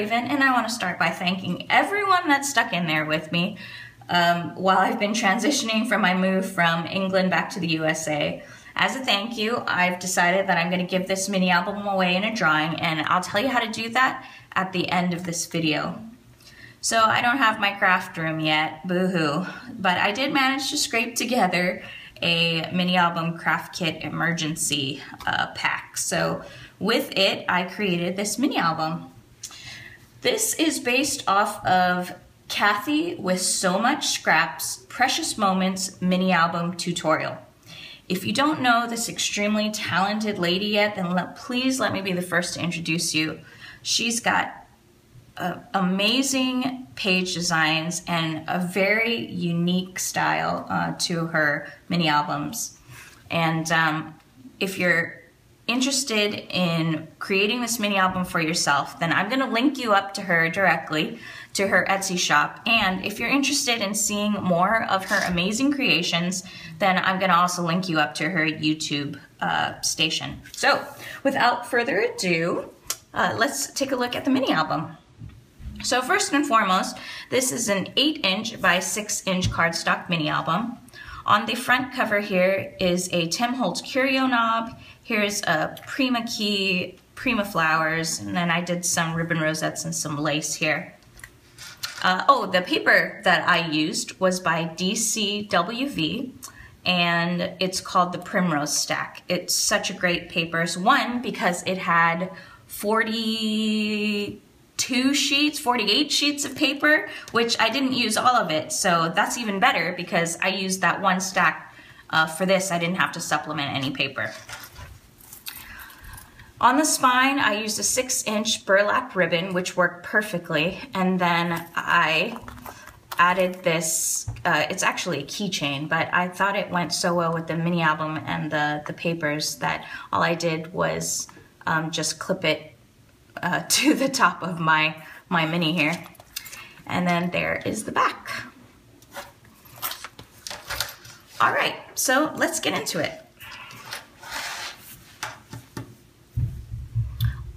Raven, and I want to start by thanking everyone that stuck in there with me while I've been transitioning from my move from England back to the USA. As a thank you, I've decided that I'm going to give this mini album away in a drawing, and I'll tell you how to do that at the end of this video. So I don't have my craft room yet, boo-hoo, but I did manage to scrape together a mini album craft kit emergency pack. So with it, I created this mini album. This is based off of Kathy with So Much Scraps Precious Moments mini album tutorial. If you don't know this extremely talented lady yet, then please let me be the first to introduce you. She's got amazing page designs and a very unique style to her mini albums. And if you're interested in creating this mini album for yourself, then I'm going to link you up to her directly to her Etsy shop. And if you're interested in seeing more of her amazing creations, then I'm going to also link you up to her YouTube station. So without further ado, let's take a look at the mini album. So first and foremost, this is an 8" by 6" cardstock mini album. On the front cover here is a Tim Holtz curio knob. Here's a Prima key, Prima flowers, and then I did some ribbon rosettes and some lace here. Oh, the paper that I used was by DCWV, and it's called the Primrose stack. It's such a great paper. One, because it had 48 sheets of paper, which I didn't use all of it, so that's even better because I used that one stack for this. I didn't have to supplement any paper. On the spine, I used a 6" burlap ribbon, which worked perfectly, and then I added this, it's actually a keychain, but I thought it went so well with the mini album and the papers that all I did was just clip it to the top of my mini here. And then there is the back. All right, so let's get into it.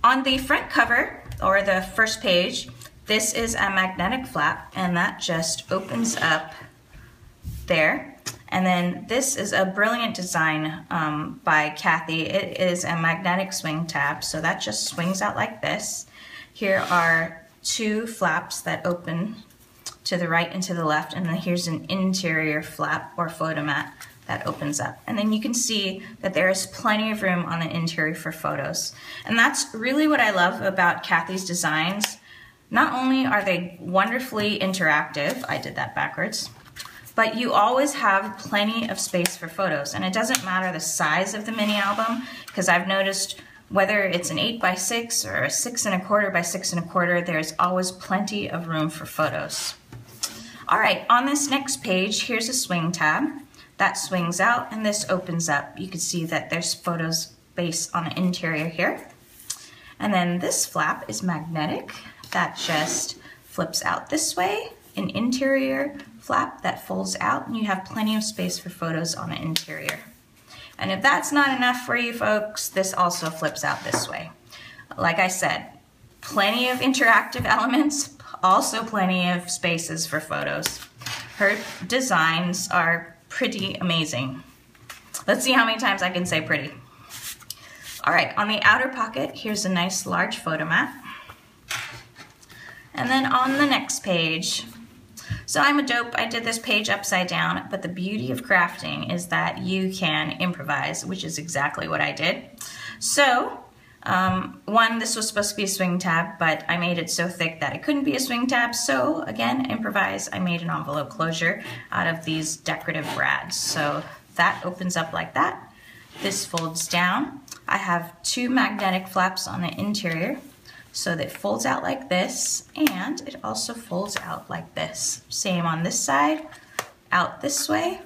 On the front cover, or the first page, this is a magnetic flap, and that just opens up there. And then this is a brilliant design by Kathy. It is a magnetic swing tab, so that just swings out like this. Here are 2 flaps that open to the right and to the left, and then here's an interior flap or photo mat that opens up. And then you can see that there is plenty of room on the interior for photos. And that's really what I love about Kathy's designs. Not only are they wonderfully interactive, I did that backwards, but you always have plenty of space for photos. And it doesn't matter the size of the mini album, because I've noticed whether it's an 8 by 6 or a 6 1/4 by 6 1/4, there's always plenty of room for photos. All right, on this next page, here's a swing tab that swings out, and this opens up. You can see that there's photo space on the interior here. And then this flap is magnetic. That just flips out this way, an interior flap that folds out, and you have plenty of space for photos on the interior. And if that's not enough for you folks, this also flips out this way. Like I said, plenty of interactive elements, also plenty of spaces for photos. Her designs are pretty amazing. Let's see how many times I can say pretty. All right, on the outer pocket, here's a nice large photo mat. And then on the next page, so I'm a dope, I did this page upside down, but the beauty of crafting is that you can improvise, which is exactly what I did. So, one, this was supposed to be a swing tab, but I made it so thick that it couldn't be a swing tab, so again, improvise. I made an envelope closure out of these decorative brads. So that opens up like that. This folds down. I have 2 magnetic flaps on the interior, so that it folds out like this, and it also folds out like this. Same on this side, out this way,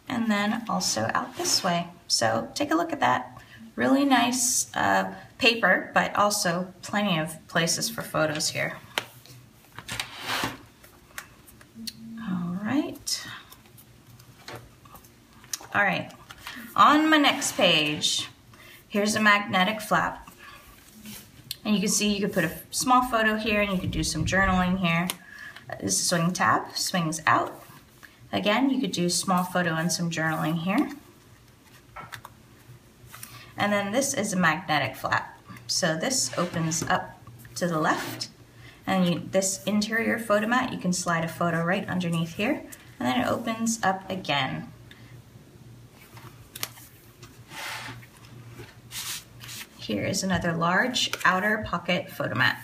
and then also out this way. So take a look at that. Really nice paper, but also plenty of places for photos here. All right. All right, on my next page, here's a magnetic flap. And you can see you could put a small photo here and you could do some journaling here. This is a swing tab, swings out. Again, you could do a small photo and some journaling here. And then this is a magnetic flap. So this opens up to the left. And this interior photo mat, you can slide a photo right underneath here. And then it opens up again. Here is another large outer pocket photo mat.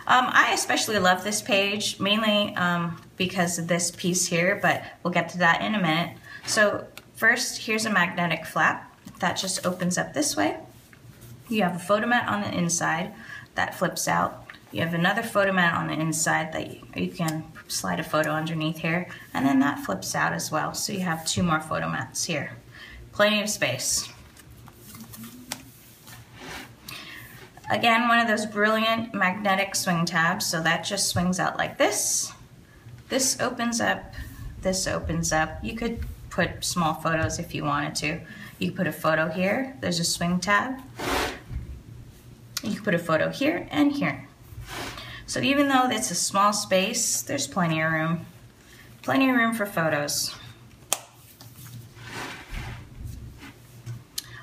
I especially love this page, mainly because of this piece here, but we'll get to that in a minute. So first, here's a magnetic flap that just opens up this way. You have a photo mat on the inside that flips out. You have another photo mat on the inside that you can slide a photo underneath here, and then that flips out as well. So you have two more photo mats here. Plenty of space. Again, one of those brilliant magnetic swing tabs, so that just swings out like this. This opens up, this opens up. You could put small photos if you wanted to. You could put a photo here, there's a swing tab. You could put a photo here and here. So even though it's a small space, there's plenty of room. Plenty of room for photos.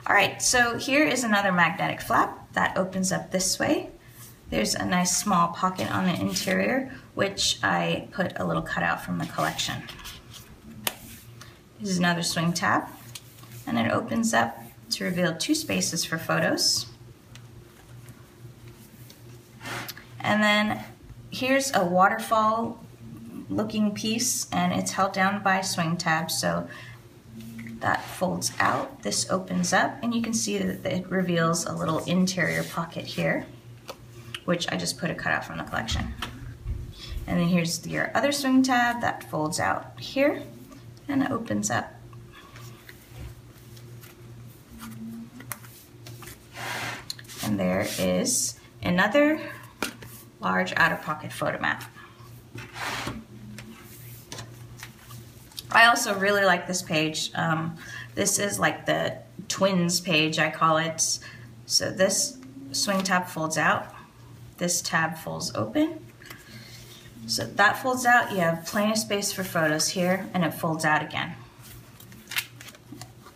All right, so here is another magnetic flap that opens up this way. There's a nice small pocket on the interior, which I put a little cutout from the collection. This is another swing tab, and it opens up to reveal two spaces for photos. And then here's a waterfall looking piece, and it's held down by a swing tab, so that folds out, this opens up, and you can see that it reveals a little interior pocket here, which I just put a cutout from the collection. And then here's your other swing tab that folds out here and opens up. And there is another large outer pocket photo mat. I also really like this page. This is like the twins page, I call it. So this swing tab folds out, this tab folds open. So that folds out, you have plenty of space for photos here, and it folds out again.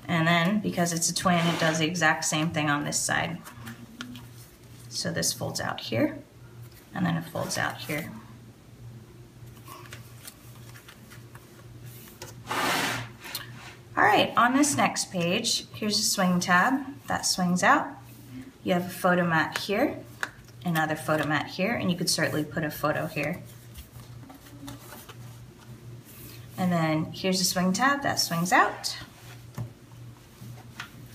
And then, because it's a twin, it does the exact same thing on this side. So this folds out here, and then it folds out here. All right, on this next page, here's a swing tab that swings out. You have a photo mat here, another photo mat here, and you could certainly put a photo here. And then here's a swing tab that swings out.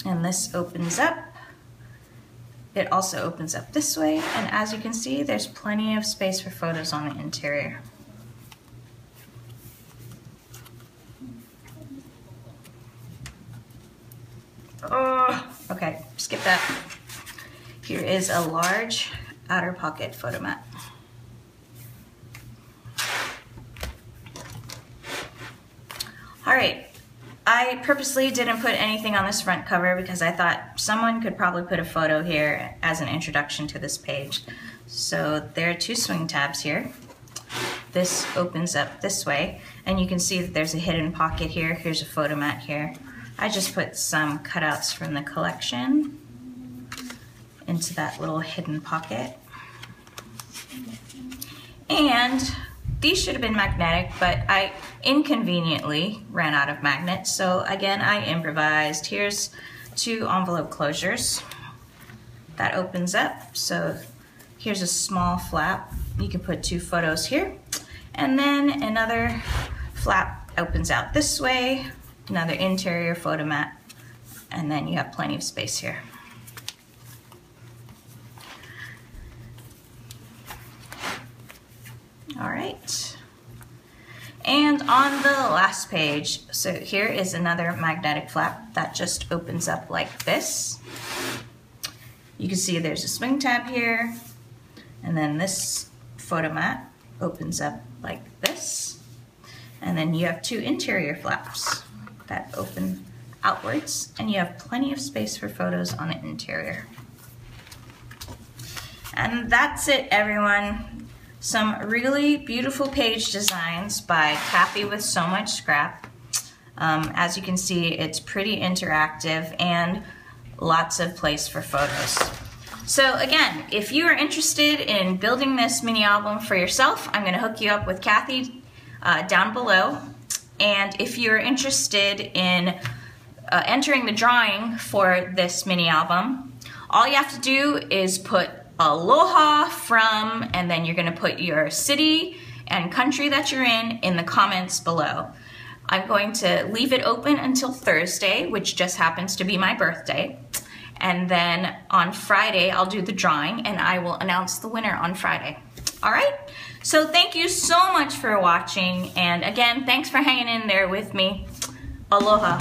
And this opens up. It also opens up this way, and as you can see, there's plenty of space for photos on the interior. Okay, skip that. Here is a large outer pocket photo mat. All right, I purposely didn't put anything on this front cover because I thought someone could probably put a photo here as an introduction to this page. So there are two swing tabs here. This opens up this way, and you can see that there's a hidden pocket here. Here's a photo mat here. I just put some cutouts from the collection into that little hidden pocket. And these should have been magnetic, but I inconveniently ran out of magnets. So again, I improvised. Here's two envelope closures. That opens up. So here's a small flap. You can put two photos here. And then another flap opens out this way. Another interior photo mat, and then you have plenty of space here. All right, and on the last page, so here is another magnetic flap that just opens up like this. You can see there's a swing tab here, and then this photo mat opens up like this, and then you have two interior flaps that open outwards, and you have plenty of space for photos on the interior. And that's it, everyone. Some really beautiful page designs by Kathy with So Much Scrap. As you can see, it's pretty interactive and lots of place for photos. So again, if you are interested in building this mini album for yourself, I'm going to hook you up with Kathy down below. And if you're interested in entering the drawing for this mini album, all you have to do is put aloha from, and then you're going to put your city and country that you're in the comments below. I'm going to leave it open until Thursday, which just happens to be my birthday. And then on Friday, I'll do the drawing and I will announce the winner on Friday. All right? So thank you so much for watching. And again, thanks for hanging in there with me. Aloha.